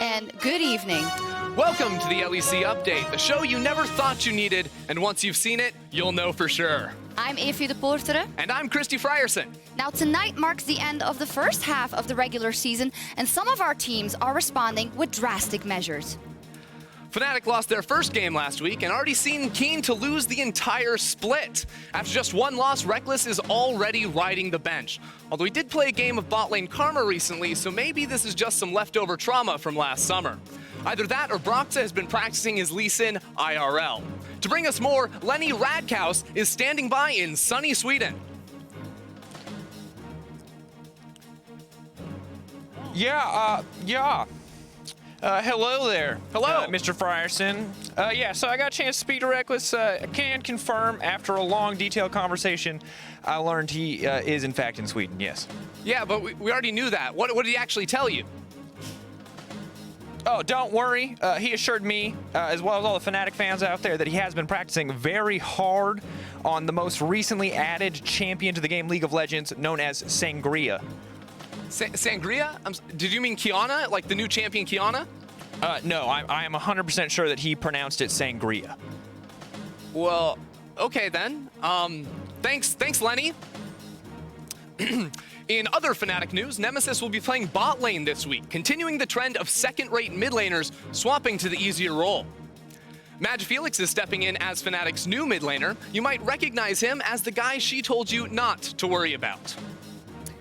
and good evening. Welcome to the LEC Update, the show you never thought you needed, and once you've seen it, you'll know for sure. I'm Evie de Poortere. And I'm Christy Frierson. Now, tonight marks the end of the first half of the regular season, and some of our teams are responding with drastic measures. Fnatic lost their first game last week and already seemed keen to lose the entire split. After just one loss, Reckless is already riding the bench. Although he did play a game of bot lane Karma recently, so maybe this is just some leftover trauma from last summer. Either that or Broxa has been practicing his Lee Sin IRL. To bring us more, Lenny Radkaus is standing by in sunny Sweden. Hello there. Hello. Mr. Frierson. So I got a chance to speak to Reckless. I can confirm after a long, detailed conversation, I learned he is in fact in Sweden, yes. Yeah, but we already knew that. What did he actually tell you? Oh, don't worry. He assured me, as well as all the Fnatic fans out there, that he has been practicing very hard on the most recently added champion to the game, League of Legends, known as Sangria. Sangria? Did you mean Kiana? Like the new champion Kiana? No, I am 100% sure that he pronounced it Sangria. Well, okay then. Thanks, Lenny. In other Fnatic news, Nemesis will be playing bot lane this week, continuing the trend of second-rate mid laners swapping to the easier role. Felix is stepping in as Fnatic's new mid laner. You might recognize him as the guy she told you not to worry about.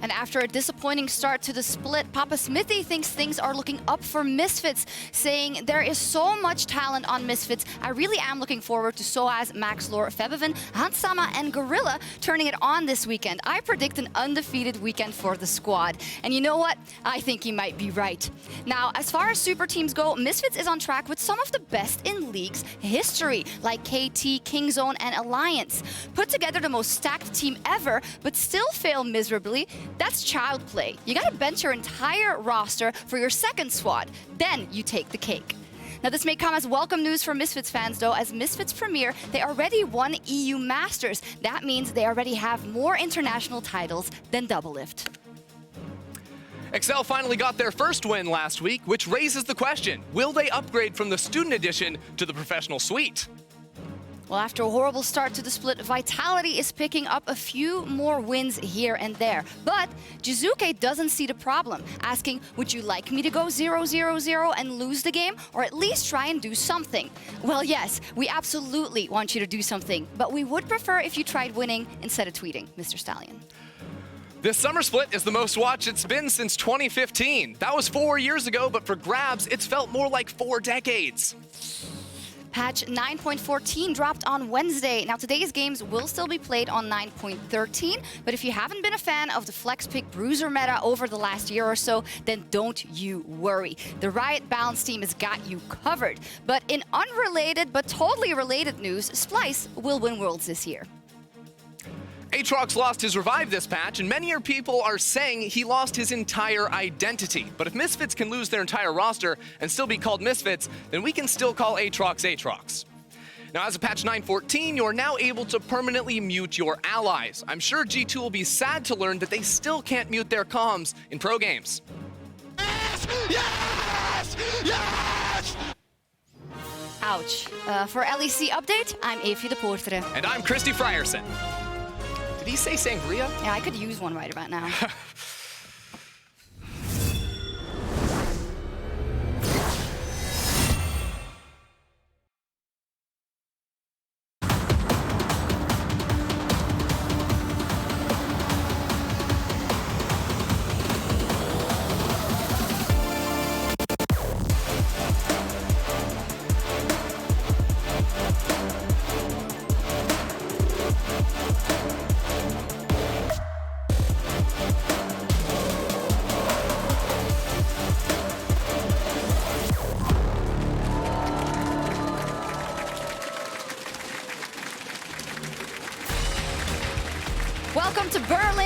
And after a disappointing start to the split, Papa Smithy thinks things are looking up for Misfits, saying there is so much talent on Misfits. I really am looking forward to Soaz, Maxlor, Febiven, Hansama, and Gorilla turning it on this weekend. I predict an undefeated weekend for the squad. And you know what? I think he might be right. Now, as far as super teams go, Misfits is on track with some of the best in League's history, like KT, Kingzone, and Alliance. Put together the most stacked team ever, but still fail miserably. That's child play. You gotta bench your entire roster for your second squad. Then you take the cake. Now, this may come as welcome news for Misfits fans, though. As Misfits Premier, they already won EU Masters. That means they already have more international titles than Doublelift. Excel finally got their first win last week, which raises the question, will they upgrade from the Student Edition to the Professional Suite? Well, after a horrible start to the split, Vitality is picking up a few more wins here and there. But Jizuke doesn't see the problem, asking, would you like me to go 0-0-0 and lose the game, or at least try and do something? Well, yes, we absolutely want you to do something, but we would prefer if you tried winning instead of tweeting, Mr. Stallion. This summer split is the most watched it's been since 2015. That was 4 years ago, but for grabs, it's felt more like 4 decades. Patch 9.14 dropped on Wednesday. Now, today's games will still be played on 9.13, but if you haven't been a fan of the flex pick bruiser meta over the last year or so, then don't you worry. The Riot Balance team has got you covered. But in unrelated but totally related news, Splyce will win Worlds this year. Aatrox lost his revive this patch, and many people are saying he lost his entire identity. But if Misfits can lose their entire roster and still be called Misfits, then we can still call Aatrox Aatrox. Now, as of patch 9.14, you're now able to permanently mute your allies. I'm sure G2 will be sad to learn that they still can't mute their comms in pro games. Yes! Yes! Yes! Ouch. For LEC Update, I'm Evie de Poortere. And I'm Christy Frierson. Did he say Sangria? Yeah, I could use one right about now.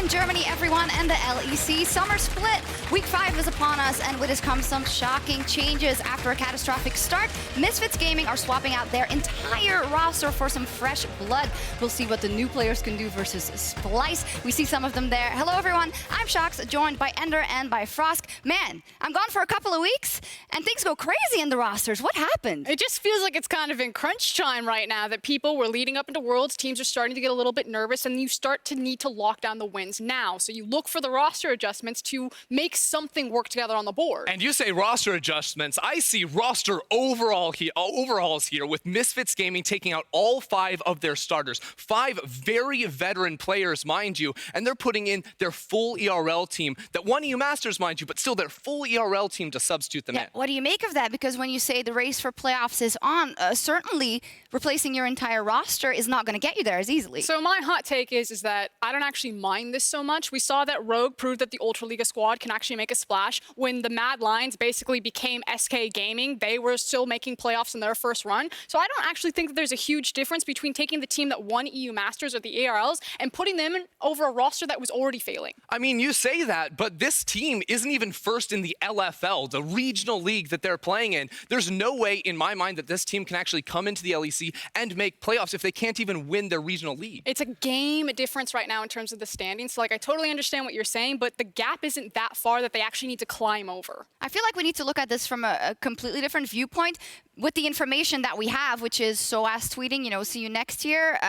from Germany, everyone, and the LEC Summer Split. Week 5 is upon us, and with this comes some shocking changes. After a catastrophic start, Misfits Gaming are swapping out their entire roster for some fresh blood. We'll see what the new players can do versus Splyce. We see some of them there. Hello, everyone. I'm Shox, joined by Ender and by Frosk. Man, I'm gone for a couple of weeks, and things go crazy in the rosters. What happened? It just feels like it's kind of in crunch time right now, that people were leading up into Worlds. Teams are starting to get a little bit nervous, and you start to need to lock down the wins now. So you look for the roster adjustments to make something work together on the board. And you say roster adjustments. I see roster overhauls here with Misfits Gaming taking out all 5 of their starters. 5 very veteran players, mind you, and they're putting in their full ERL team. That one EU Masters, mind you, but still their full ERL team to substitute them in. What do you make of that? Because when you say the race for playoffs is on, certainly replacing your entire roster is not going to get you there as easily. So my hot take is that I don't actually mind this so much. We saw that Rogue proved that the Ultraliga squad can actually make a splash. When the Mad Lions basically became SK Gaming, they were still making playoffs in their first run. So I don't actually think that there's a huge difference between taking the team that won EU Masters or the ARLs and putting them over a roster that was already failing. I mean, you say that, but this team isn't even first in the LFL, the regional league that they're playing in. There's no way in my mind that this team can actually come into the LEC and make playoffs if they can't even win their regional league. It's a game difference right now in terms of the standings. So, I totally understand what you're saying, but the gap isn't that far that they actually need to climb over. I feel like we need to look at this from a completely different viewpoint with the information that we have, which is SOAS tweeting, see you next year.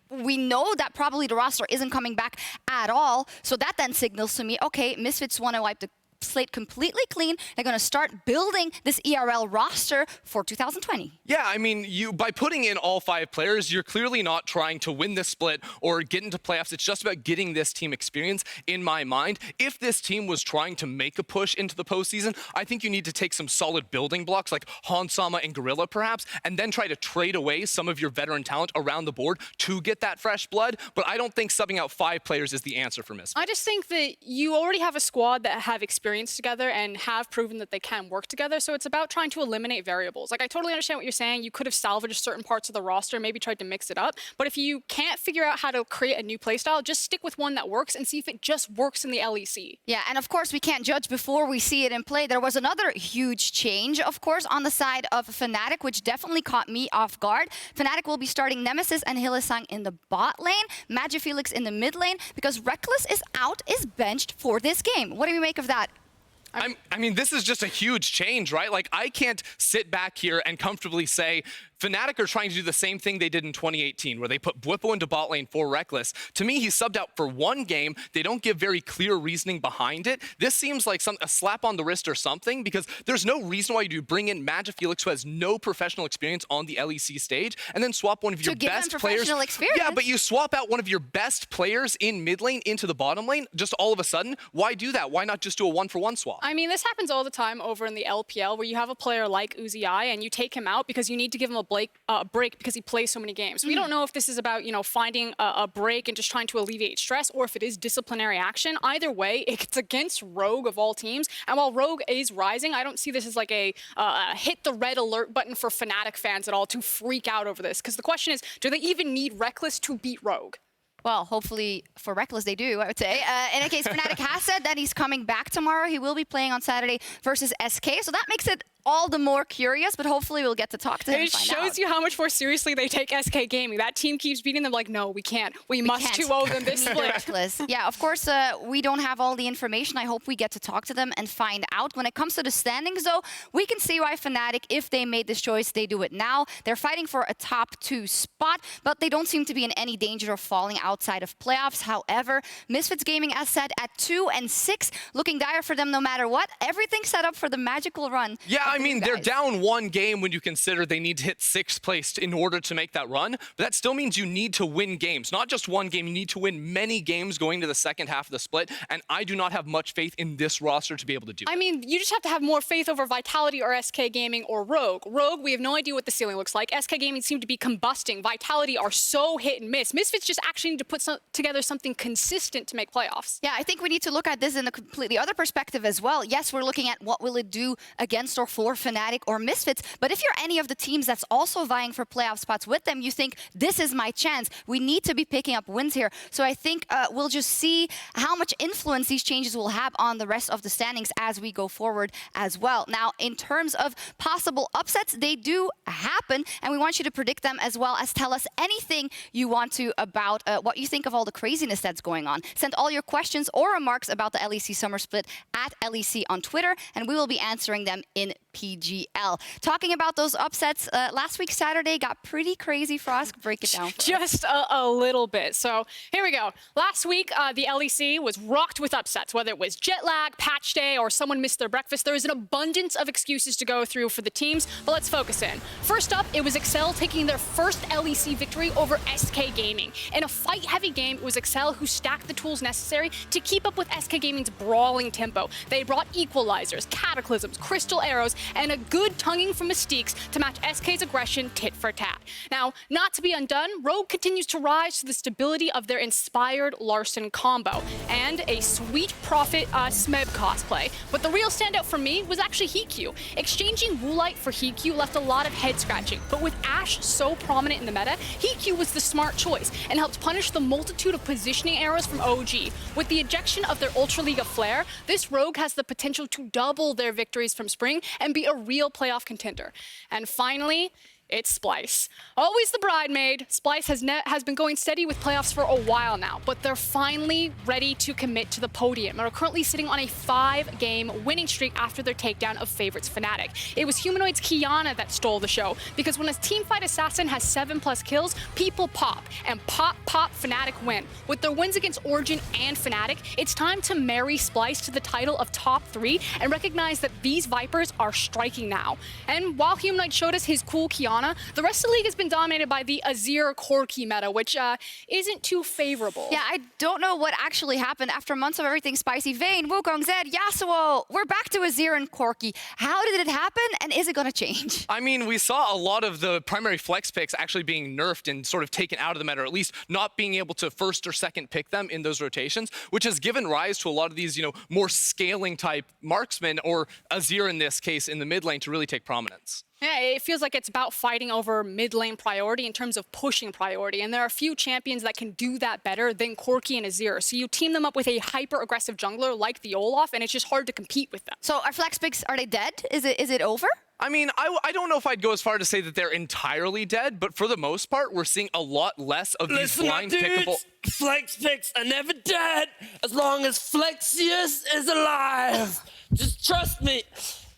We know that probably the roster isn't coming back at all. So that then signals to me, okay, Misfits want to wipe the slate completely clean. They're going to start building this ERL roster for 2020. Yeah, I mean, by putting in all 5 players, you're clearly not trying to win this split or get into playoffs. It's just about getting this team experience, in my mind. If this team was trying to make a push into the postseason, I think you need to take some solid building blocks like Hansama and Gorilla, perhaps, and then try to trade away some of your veteran talent around the board to get that fresh blood. But I don't think subbing out 5 players is the answer for Misfits. I just think that you already have a squad that have experience together and have proven that they can work together. So it's about trying to eliminate variables. I totally understand what you're saying. You could have salvaged certain parts of the roster, maybe tried to mix it up. But if you can't figure out how to create a new playstyle, just stick with one that works and see if it just works in the LEC. Yeah, and of course, we can't judge before we see it in play. There was another huge change, of course, on the side of Fnatic, which definitely caught me off guard. Fnatic will be starting Nemesis and Hylissang in the bot lane, Magifelix in the mid lane, because Reckless is benched for this game. What do we make of that? I mean, this is just a huge change, right? Like, I can't sit back here and comfortably say Fnatic are trying to do the same thing they did in 2018, where they put Bwipo into bot lane for Reckless. To me, he's subbed out for 1 game. They don't give very clear reasoning behind it. This seems like a slap on the wrist or something, because there's no reason why you bring in Magifelix, who has no professional experience on the LEC stage, and then swap one of your best players. Experience. Yeah, but you swap out one of your best players in mid lane into the bottom lane, just all of a sudden. Why do that? Why not just do a 1-for-1 swap? I mean, this happens all the time over in the LPL, where you have a player like Uzi and you take him out because you need to give him a break because he plays so many games. We don't know if this is about, finding a break and just trying to alleviate stress, or if it is disciplinary action. Either way, it's against Rogue of all teams. And while Rogue is rising, I don't see this as like a hit the red alert button for Fnatic fans at all to freak out over this. Because the question is, do they even need Reckless to beat Rogue? Well, hopefully for Reckless they do, I would say. In any case, Fnatic has said that he's coming back tomorrow. He will be playing on Saturday versus SK, so that makes it all the more curious, but hopefully we'll get to talk to him and find out. It shows you how much more seriously they take SK Gaming. That team keeps beating them like, no, we can't. We must 2-0 them this split. Reckless. Yeah, of course, we don't have all the information. I hope we get to talk to them and find out. When it comes to the standings, though, we can see why Fnatic, if they made this choice, they do it now. They're fighting for a top 2 spot, but they don't seem to be in any danger of falling outside of playoffs. However, Misfits Gaming, as said, at 2-6, looking dire for them no matter what. Everything set up for the magical run. Yeah, I mean, they're down 1 game when you consider they need to hit 6th place in order to make that run. But that still means you need to win games. Not just 1 game, you need to win many games going to the second half of the split. And I do not have much faith in this roster to be able to do it. I mean, you just have to have more faith over Vitality or SK Gaming or Rogue. Rogue, we have no idea what the ceiling looks like. SK Gaming seem to be combusting. Vitality are so hit and miss. Misfits just actually need to put together something consistent to make playoffs. Yeah, I think we need to look at this in a completely other perspective as well. Yes, we're looking at what will it do against or for Fnatic or Misfits. But if you're any of the teams that's also vying for playoff spots with them, you think, this is my chance. We need to be picking up wins here. So I think we'll just see how much influence these changes will have on the rest of the standings as we go forward as well. Now, in terms of possible upsets, they do happen, and we want you to predict them as well as tell us anything you want to about what you think of all the craziness that's going on. Send all your questions or remarks about the LEC Summer Split at LEC on Twitter, and we will be answering them in PGL. Talking about those upsets, last week Saturday got pretty crazy. Frost, break it down for us. Just a little bit. So here we go. Last week, the LEC was rocked with upsets, whether it was jet lag, patch day, or someone missed their breakfast. There is an abundance of excuses to go through for the teams, but let's focus in. First up, it was Excel taking their first LEC victory over SK Gaming. In a fight-heavy game, it was Excel who stacked the tools necessary to keep up with SK Gaming's brawling tempo. They brought equalizers, cataclysms, crystal arrows, and a good tonguing from Mystiques to match SK's aggression tit for tat. Now, not to be undone, Rogue continues to rise to the stability of their inspired Larson combo and a sweet Prophet Smeb cosplay. But the real standout for me was actually Heatq. Exchanging Woolite for Heatq left a lot of head scratching, but with Ashe so prominent in the meta, Heatq was the smart choice and helped punish the multitude of positioning arrows from OG. With the ejection of their Ultra League of Flare, this Rogue has the potential to double their victories from Spring and be a real playoff contender. And finally, it's Splyce. Always the bridesmaid, Splyce has been going steady with playoffs for a while now, but they're finally ready to commit to the podium and are currently sitting on a 5-game winning streak after their takedown of favorites Fnatic. It was Humanoid's Qiyana that stole the show, because when a teamfight assassin has 7+ kills, people pop, and pop, Fnatic win. With their wins against Origin and Fnatic, it's time to marry Splyce to the title of top 3 and recognize that these Vipers are striking now. And while Humanoid showed us his cool Qiyana, the rest of the league has been dominated by the Azir Corki meta, which isn't too favorable. Yeah, I don't know what actually happened after months of everything spicy. Vayne, Wukong, Zed, Yasuo, we're back to Azir and Corki. How did it happen, and is it going to change? I mean, we saw a lot of the primary flex picks actually being nerfed and sort of taken out of the meta, or at least not being able to first or second pick them in those rotations, which has given rise to a lot of these, more scaling type marksmen, or Azir in this case in the mid lane, to really take prominence. Yeah, it feels like it's about fighting over mid lane priority in terms of pushing priority. And there are a few champions that can do that better than Corki and Azir. So you team them up with a hyper-aggressive jungler like the Olaf, and it's just hard to compete with them. So our flex picks, are they dead? Is it over? I mean, I don't know if I'd go as far to say that they're entirely dead, but for the most part, we're seeing a lot less of these blind pickable. Flex picks are never dead as long as Flexius is alive. Just trust me.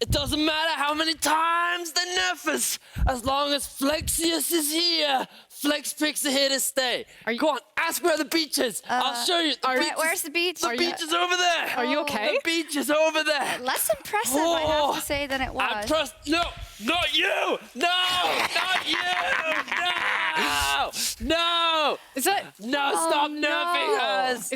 It doesn't matter how many times they nerf us. As long as Flexius is here, Flex picks are here to stay. Go on, ask where the beach is. I'll show you. Where's the beach? The beach is over there. Are you okay? The beach is over there. Less impressive, I have to say, than it was. No, not you. No, not you. No. Is that? No, stop nerfing us.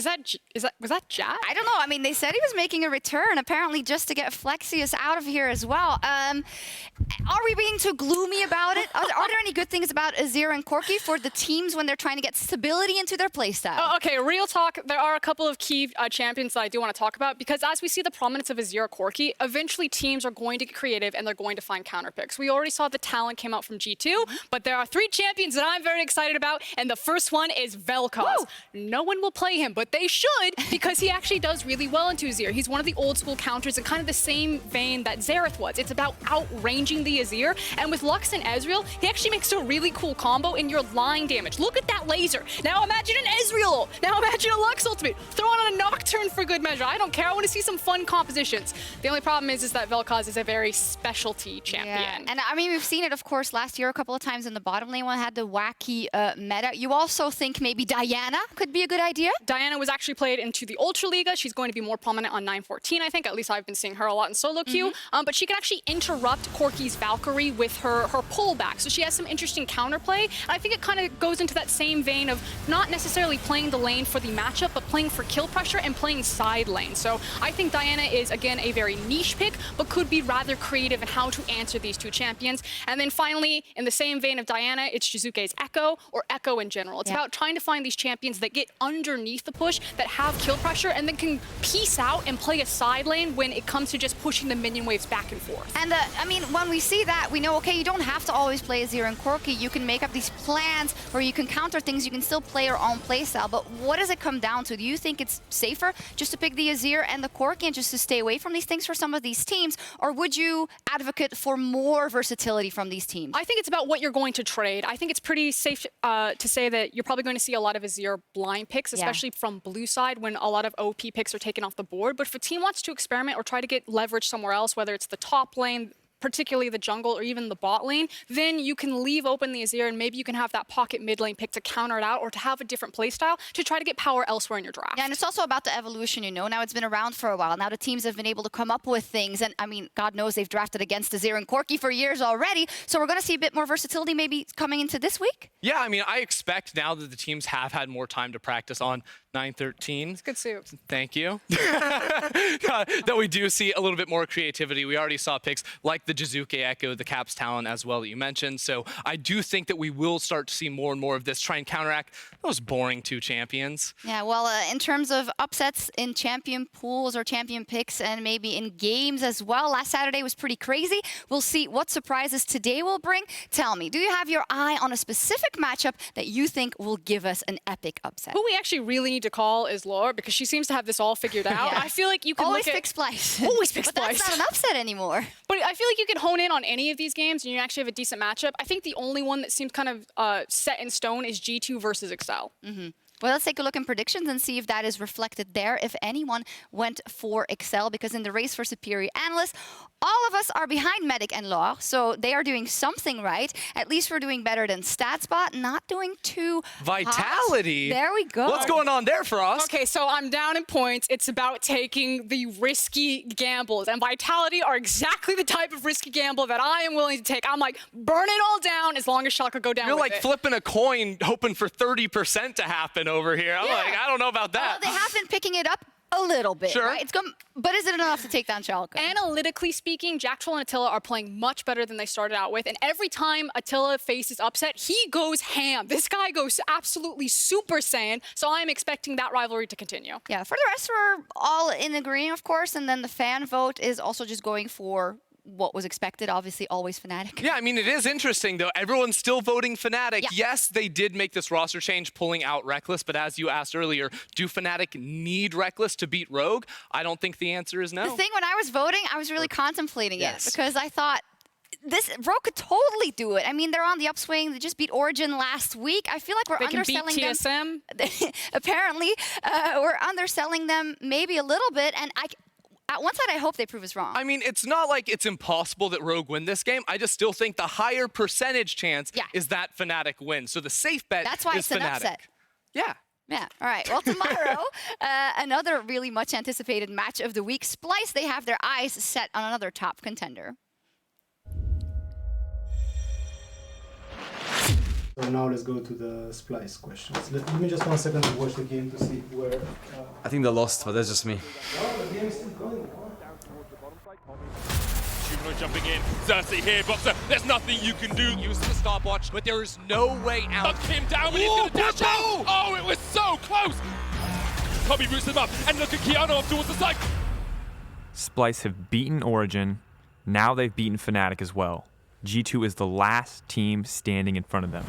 Was that Jack? I don't know. I mean, they said he was making a return, apparently just to get Flexius out of here as well. Are we being too gloomy about it? Are there any good things about Azir and Corki for the teams when they're trying to get stability into their playstyle? Oh, okay, real talk. There are a couple of key champions that I do want to talk about, because as we see the prominence of Azir Corki, eventually teams are going to get creative and they're going to find counter picks. We already saw the talent came out from G2, but there are 3 champions that I'm very excited about, and the first one is Vel'Koz. Woo! No one will play him, but they should, because he actually does really well into Azir. He's one of the old school counters in kind of the same vein that Xerath was. It's about outranging the Azir, and with Lux and Ezreal, he actually makes a really cool combo in your line damage. Look at that laser. Now imagine an Ezreal. Now imagine a Lux ultimate. Throw on a Nocturne for good measure. I don't care. I want to see some fun compositions. The only problem is that Vel'Koz is a very specialty champion. Yeah. And I mean, we've seen it, of course, last year a couple of times in the bottom lane when it had the wacky meta. You also think maybe Diana could be a good idea? Diana was actually played into the Ultra Liga. She's going to be more prominent on 914, I think. At least I've been seeing her a lot in solo queue. But she can actually interrupt Corki's Valkyrie with her pullback. So she has some interesting counterplay. And I think it kind of goes into that same vein of not necessarily playing the lane for the matchup, but playing for kill pressure and playing side lane. So I think Diana is, again, a very niche pick, but could be rather creative in how to answer these 2 champions. And then finally, in the same vein of Diana, it's Shizuke's Echo, or Echo in general. It's about trying to find these champions that get underneath the push, that have kill pressure, and then can piece out and play a side lane when it comes to just pushing the minion waves back and forth. And I mean, when we see that, we know, okay, you don't have to always play Azir and Corki. You can make up these plans where you can counter things. You can still play your own playstyle. But what does it come down to? Do you think it's safer just to pick the Azir and the Corki and just to stay away from these things for some of these teams? Or would you advocate for more versatility from these teams? I think it's about what you're going to trade. I think it's pretty safe to say that you're probably going to see a lot of Azir blind picks, especially from blue side when a lot of OP picks are taken off the board. But if a team wants to experiment or try to get leverage somewhere else, whether it's the top lane, particularly the jungle or even the bot lane, then you can leave open the Azir and maybe you can have that pocket mid lane pick to counter it out or to have a different playstyle to try to get power elsewhere in your draft. Yeah, and it's also about the evolution, you know. Now it's been around for a while. Now the teams have been able to come up with things. And I mean, God knows they've drafted against Azir and Corki for years already. So we're going to see a bit more versatility maybe coming into this week? Yeah, I mean, I expect now that the teams have had more time to practice on 9-13. It's good suit. Thank you. That we do see a little bit more creativity. We already saw picks like the Jizuke Echo, the Caps talent as well that you mentioned. So I do think that we will start to see more and more of this, try and counteract those boring two champions. Yeah, well, in terms of upsets in champion pools or champion picks and maybe in games as well, last Saturday was pretty crazy. We'll see what surprises today will bring. Tell me, do you have your eye on a specific matchup that you think will give us an epic upset? Who we actually really need to call is Lore, because she seems to have this all figured out. I feel like you can always look pick Splyce. Always pick But Splyce. that's not an upset anymore. But I feel like you can hone in on any of these games and you actually have a decent matchup. I think the only one that seems kind of set in stone is G2 versus Excel. Well, let's take a look in predictions and see if that is reflected there, if anyone went for Excel, because in the race for Superior Analyst, all of us are behind Medic and Law, so they are doing something right. At least we're doing better than StatsBot, not doing too Vitality? hot. There we go. What's going on there for us? Okay, so I'm down in points. It's about taking the risky gambles, and Vitality are exactly the type of risky gamble that I am willing to take. I'm like, burn it all down as long as Schalke go down You're with like it. flipping a coin hoping for 30% to happen over here. I'm like, I don't know about that. Well, they have been picking it up a little bit, Sure. right? But is it enough to take down Schalke? Analytically speaking, Jack Troll and Attila are playing much better than they started out with. And every time Attila faces upset, he goes ham. This guy goes absolutely Super Saiyan. So I'm expecting that rivalry to continue. Yeah, for the rest, we're all in agreement, of course. And then the fan vote is also just going for what was expected, obviously always Fnatic. Yeah, I mean, it is interesting, though. Everyone's still voting Fnatic. Yeah. Yes, they did make this roster change, pulling out Reckless, but as you asked earlier, do Fnatic need Reckless to beat Rogue? I don't think the answer is no. The thing, when I was voting, I was really contemplating Yes. it, because I thought, Rogue could totally do it. I mean, they're on the upswing. They just beat Origin last week. I feel like we're They can beat underselling them. TSM. Apparently, we're underselling them maybe a little bit, and at one side, I hope they prove us wrong. I mean, it's not like it's impossible that Rogue win this game. I just still think the higher percentage chance is that Fnatic wins. So the safe bet That's why is it's an Fnatic. upset. Yeah. Yeah, all right. Well, tomorrow, another really much anticipated match of the week. Splyce, they have their eyes set on another top contender. So now let's go to the Splyce questions. Give me just 1 second to watch the game to see where... I think they lost, but that's just me. Oh, the game is still going. Shumo jumping in. Cersei here, Boxer. There's nothing you can do. Use the stopwatch, but there is no way out. Knocked him down, but he's going to dash out. Oh, it was so close. Tommy boosts him up, and look at Keanu off towards the side. Splyce have beaten Origin. Now they've beaten Fnatic as well. G2 is the last team standing in front of them.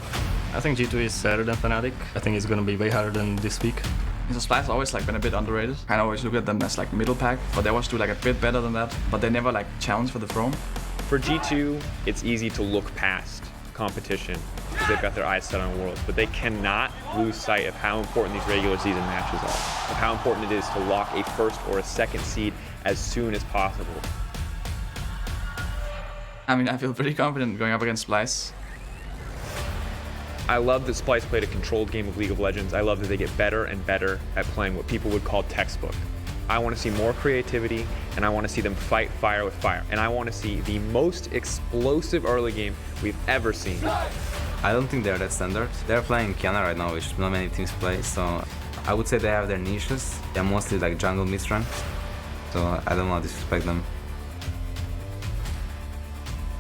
I think G2 is better than Fnatic. I think it's going to be way harder than this week. So Splyce always been a bit underrated. I always look at them as middle pack, but they always do a bit better than that. But they never challenge for the throne. For G2, it's easy to look past competition because they've got their eyes set on Worlds, but they cannot lose sight of how important these regular season matches are, of how important it is to lock a first or a second seed as soon as possible. I mean, I feel pretty confident going up against Splyce. I love that Splyce played a controlled game of League of Legends. I love that they get better and better at playing what people would call textbook. I want to see more creativity, and I want to see them fight fire with fire. And I want to see the most explosive early game we've ever seen. I don't think they're that standard. They're playing Kiana right now, which not many teams play, so I would say they have their niches. They're mostly jungle mid-strength, so I don't want to disrespect them.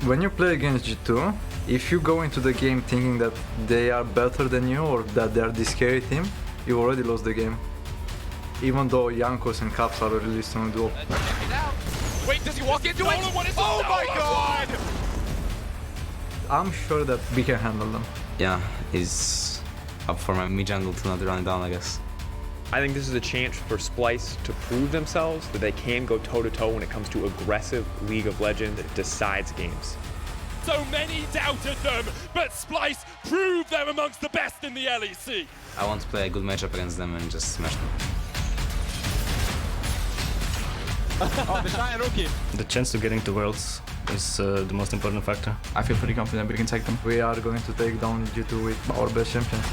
When you play against G2, If you go into the game thinking that they are better than you or that they are the scary team, you already lost the game. Even though Jankos and Caps are a really strong duo. Wait, does he walk into it? Oh my god! I'm sure that we can handle them. Yeah, he's up for my mid jungle to not run it down, I guess. I think this is a chance for Splyce to prove themselves that they can go toe-to-toe when it comes to aggressive League of Legends that decides games. So many doubted them, but Splyce proved them amongst the best in the LEC. I want to play a good matchup against them and just smash them. The chance to get into Worlds is the most important factor. I feel pretty confident we can take them. We are going to take down G2 with our best champions.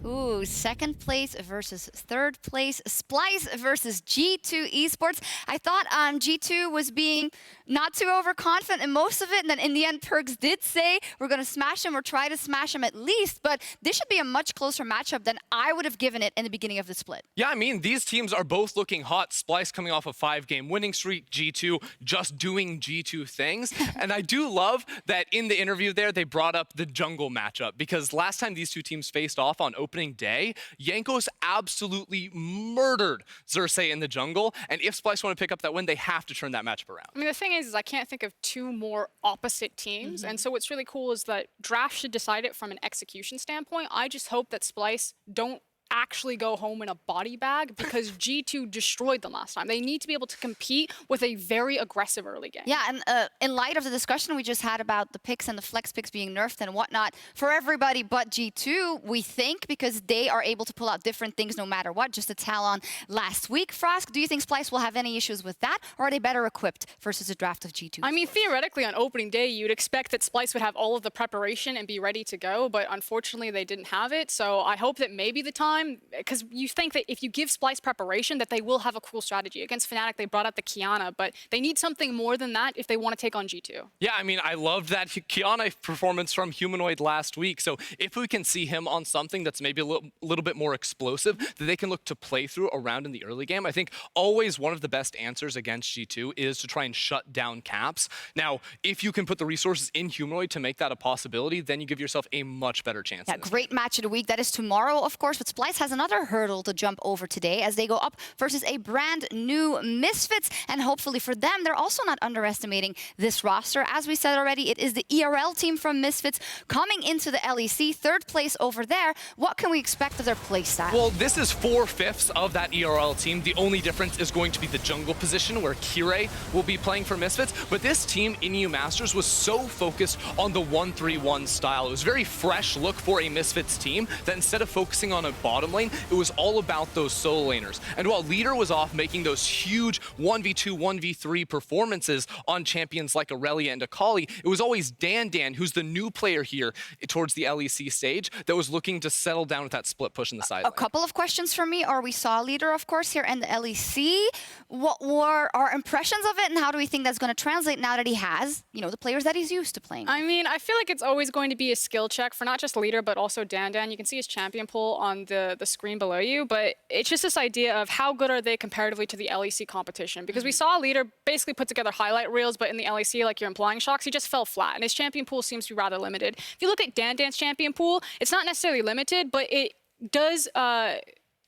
Ooh, second place versus third place. Splyce versus G2 Esports. I thought G2 was being not too overconfident in most of it, and then in the end, Perks did say we're going to smash him or try to smash him at least, but this should be a much closer matchup than I would have given it in the beginning of the split. Yeah, I mean, these teams are both looking hot. Splyce coming off a 5-game winning streak, G2 just doing G2 things. And I do love that in the interview there, they brought up the jungle matchup, because last time these two teams faced off on opening day, Jankos absolutely murdered Xerxes in the jungle. And if Splyce want to pick up that win, they have to turn that matchup around. I mean, the thing is I can't think of two more opposite teams. And so what's really cool is that draft should decide it from an execution standpoint. I just hope that Splyce don't actually go home in a body bag, because G2 destroyed them last time. They need to be able to compete with a very aggressive early game. Yeah, and in light of the discussion we just had about the picks and the flex picks being nerfed and whatnot, for everybody but G2, we think, because they are able to pull out different things no matter what, just a Talon last week. Frosk, do you think Splyce will have any issues with that, or are they better equipped versus a draft of G2? I mean, theoretically, on opening day, you'd expect that Splyce would have all of the preparation and be ready to go, but unfortunately, they didn't have it. So I hope that maybe the time, because you think that if you give Splyce preparation, that they will have a cool strategy. Against Fnatic, they brought out the Kiana, but they need something more than that if they want to take on G2. Yeah, I mean, I loved that Kiana performance from Humanoid last week. So if we can see him on something that's maybe a little bit more explosive that they can look to play through around in the early game, I think always one of the best answers against G2 is to try and shut down Caps. Now, if you can put the resources in Humanoid to make that a possibility, then you give yourself a much better chance. Yeah, great match of the week. That is tomorrow, of course, but Splyce has another hurdle to jump over today as they go up versus a brand new Misfits, and hopefully for them, they're also not underestimating this roster. As we said already, it is the ERL team from Misfits coming into the LEC, third place over there. What can we expect of their play style? Well, this is 4/5 of that ERL team. The only difference is going to be the jungle position where Kirei will be playing for Misfits, but this team in EU Masters was so focused on the 1-3-1 style. It was a very fresh look for a Misfits team that instead of focusing on a bottom lane, it was all about those solo laners. And while Leader was off making those huge 1v2, 1v3 performances on champions like Aurelia and Akali, it was always Dan, who's the new player here towards the LEC stage, that was looking to settle down with that split push in the side lane. A couple of questions from me. We saw Leader, of course, here in the LEC. What were our impressions of it, and how do we think that's going to translate now that he has, you know, the players that he's used to playing? I mean, I feel like it's always going to be a skill check for not just Leader, but also Dan. You can see his champion pool on the screen below you, but it's just this idea of how good are they comparatively to the LEC competition, because we saw Leader basically put together highlight reels, but in the LEC, like you're implying, Shocks, he just fell flat, and his champion pool seems to be rather limited. If you look at Dan's champion pool, it's not necessarily limited, but it does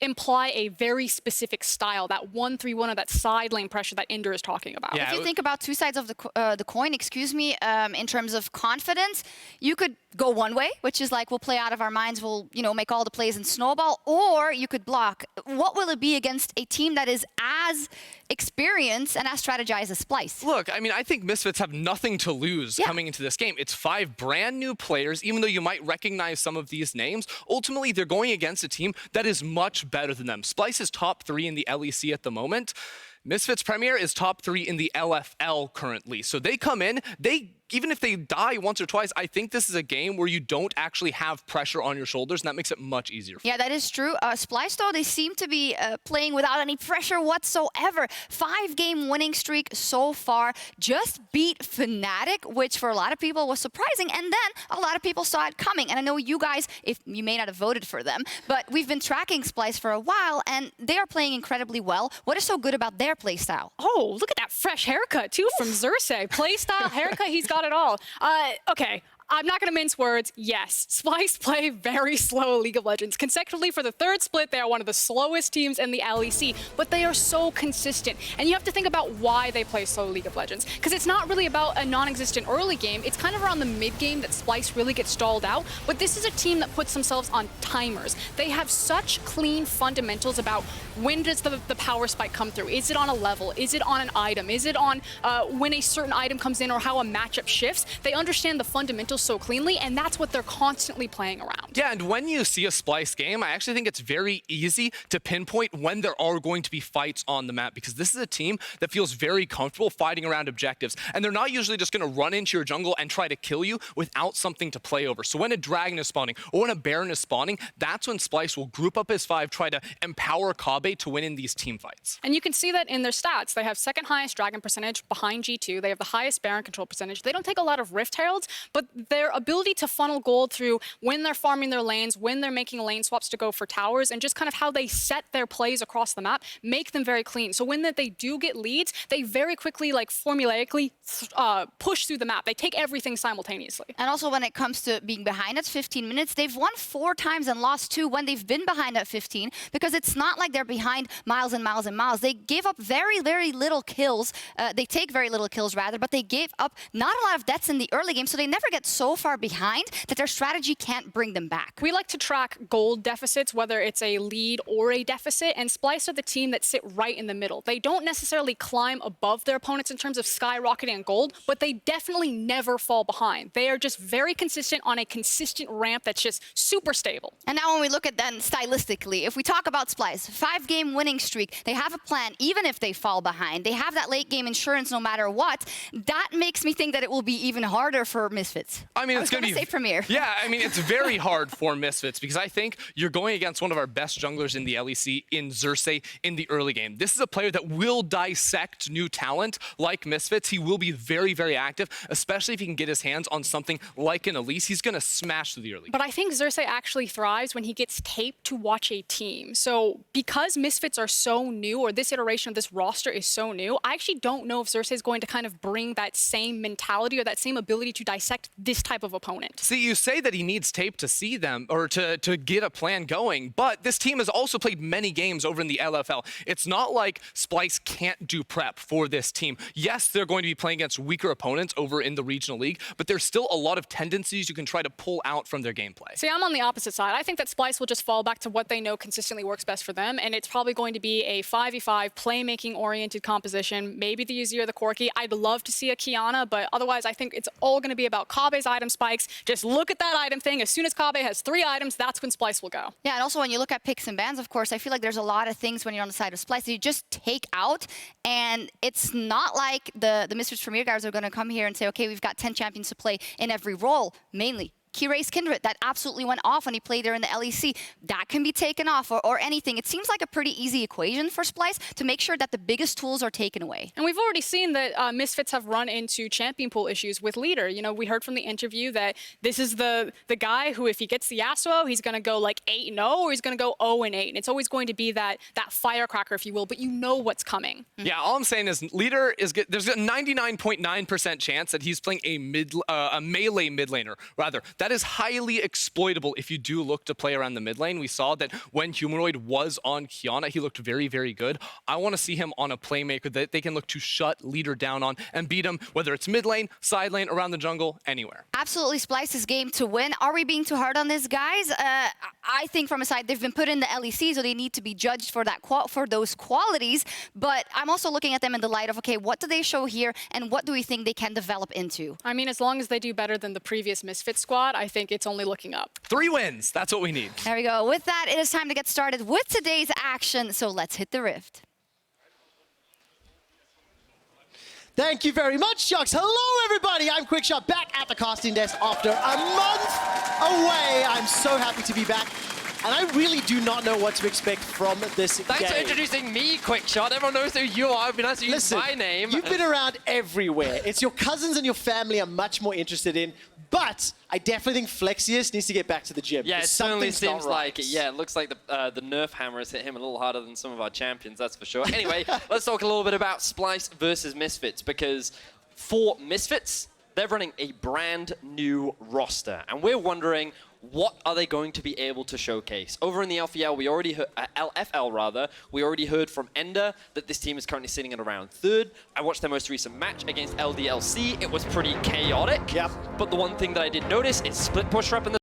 imply a very specific style, that 1-3-1 or that side lane pressure that Inder is talking about. Yeah, if you think about two sides of the coin, in terms of confidence, you could go one way, which is like, we'll play out of our minds, we'll, you know, make all the plays and snowball, or you could block. What will it be against a team that is as experienced and as strategized as Splyce? Look, I mean, I think Misfits have nothing to lose coming into this game. It's 5 brand new players, even though you might recognize some of these names. Ultimately, they're going against a team that is much better than them. Splyce is top 3 in the LEC at the moment. Misfits Premier is top 3 in the LFL currently. So they come in, they even if they die once or twice, I think this is a game where you don't actually have pressure on your shoulders, and that makes it much easier. Yeah, that is true. Splyce, though, they seem to be playing without any pressure whatsoever. 5-game winning streak so far. Just beat Fnatic, which for a lot of people was surprising, and then a lot of people saw it coming. And I know you guys, if you may not have voted for them, but we've been tracking Splyce for a while, and they are playing incredibly well. What is so good about their playstyle? Oh, look at that fresh haircut, too, from Xerxes. Playstyle, haircut, he's got it all. Okay. I'm not going to mince words. Yes, Splyce play very slow League of Legends. Consecutively for the 3rd split, they are one of the slowest teams in the LEC, but they are so consistent. And you have to think about why they play slow League of Legends, because it's not really about a non-existent early game. It's kind of around the mid game that Splyce really gets stalled out. But this is a team that puts themselves on timers. They have such clean fundamentals about when does the power spike come through. Is it on a level? Is it on an item? Is it on when a certain item comes in or how a matchup shifts? They understand the fundamentals so cleanly, and that's what they're constantly playing around. Yeah, and when you see a Splyce game, I actually think it's very easy to pinpoint when there are going to be fights on the map, because this is a team that feels very comfortable fighting around objectives, and they're not usually just going to run into your jungle and try to kill you without something to play over. So when a dragon is spawning or when a baron is spawning, that's when Splyce will group up his 5, try to empower Kabe to win in these team fights. And you can see that in their stats. They have 2nd highest dragon percentage behind G2. They have the highest baron control percentage. They don't take a lot of rift heralds, but their ability to funnel gold through when they're farming their lanes, when they're making lane swaps to go for towers, and just kind of how they set their plays across the map make them very clean. So when they do get leads, they very quickly, like formulaically, push through the map. They take everything simultaneously. And also when it comes to being behind at 15 minutes, they've won 4 times and lost 2 when they've been behind at 15, because it's not like they're behind miles and miles and miles. They give up very, very little kills. They take very little kills, rather, but they gave up not a lot of deaths in the early game, so they never get so far behind that their strategy can't bring them back. We like to track gold deficits, whether it's a lead or a deficit, and Splyce are the team that sit right in the middle. They don't necessarily climb above their opponents in terms of skyrocketing gold, but they definitely never fall behind. They are just very consistent on a consistent ramp that's just super stable. And now when we look at then stylistically, if we talk about Splyce, 5-game winning streak, they have a plan even if they fall behind. They have that late game insurance no matter what. That makes me think that it will be even harder for Misfits. I mean, it's going to be Premier. Yeah, I mean, it's very hard for Misfits, because I think you're going against one of our best junglers in the LEC in Xerxes in the early game. This is a player that will dissect new talent like Misfits. He will be very, very active, especially if he can get his hands on something like an Elise. He's going to smash through the early game. But I think Xerxes actually thrives when he gets taped to watch a team. So because Misfits are so new, or this iteration of this roster is so new, I actually don't know if Xerxes is going to kind of bring that same mentality or that same ability to dissect this type of opponent. See, you say that he needs tape to see them, or to get a plan going, but this team has also played many games over in the LFL. It's not like Splyce can't do prep for this team. Yes, they're going to be playing against weaker opponents over in the regional league, but there's still a lot of tendencies you can try to pull out from their gameplay. See, I'm on the opposite side. I think that Splyce will just fall back to what they know consistently works best for them, and it's probably going to be a 5v5 playmaking-oriented composition, maybe the Uzi or the Corki. I'd love to see a Kiana, but otherwise I think it's all going to be about Kabe's item spikes. Just look at that item thing. As soon as Kabe has 3 items, that's when Splyce will go. Yeah, and also when you look at picks and bans, of course, I feel like there's a lot of things when you're on the side of Splyce that you just take out, and it's not like the Misfits Premier guys are going to come here and say, okay, we've got 10 champions to play in every role, mainly. Kiray's Kindred, that absolutely went off when he played there in the LEC. That can be taken off, or anything. It seems like a pretty easy equation for Splyce to make sure that the biggest tools are taken away. And we've already seen that Misfits have run into champion pool issues with Leader. You know, we heard from the interview that this is the guy who, if he gets the Yasuo, he's going to go like 8-0, or he's going to go 0-8. And it's always going to be that firecracker, if you will, but you know what's coming. Yeah, all I'm saying is Leader is good. There's a 99.9% chance that he's playing a melee mid laner, rather. That is highly exploitable if you do look to play around the mid lane. We saw that when Humanoid was on Kiana, he looked very, very good. I want to see him on a playmaker that they can look to shut Leader down on and beat him, whether it's mid lane, side lane, around the jungle, anywhere. Absolutely Splyce's game to win. Are we being too hard on this, guys? I think from a side, they've been put in the LEC, so they need to be judged for those qualities. But I'm also looking at them in the light of, okay, what do they show here, and what do we think they can develop into? I mean, as long as they do better than the previous Misfits squad, I think it's only looking up. 3 wins. That's what we need. There we go. With that, it is time to get started with today's action. So let's hit the rift. Thank you very much, Shucks. Hello, everybody. I'm QuickShot, back at the casting desk after a month away. I'm so happy to be back. And I really do not know what to expect from this game. Thanks for introducing me, QuickShot. Everyone knows who you are. It'd be nice to use my name. You've been around everywhere. It's your cousins and your family I'm much more interested in. But I definitely think Flexius needs to get back to the gym. Yeah, it certainly Something's not seems right. like it. Yeah, it looks like the Nerf hammer has hit him a little harder than some of our champions, that's for sure. Anyway, let's talk a little bit about Splyce versus Misfits, because for Misfits, they're running a brand new roster, and we're wondering, what are they going to be able to showcase? Over in the LFL, we already heard, we already heard from Ender that this team is currently sitting at around 3rd. I watched their most recent match against LDLC. It was pretty chaotic. Yep. But the one thing that I did notice is split push rep in the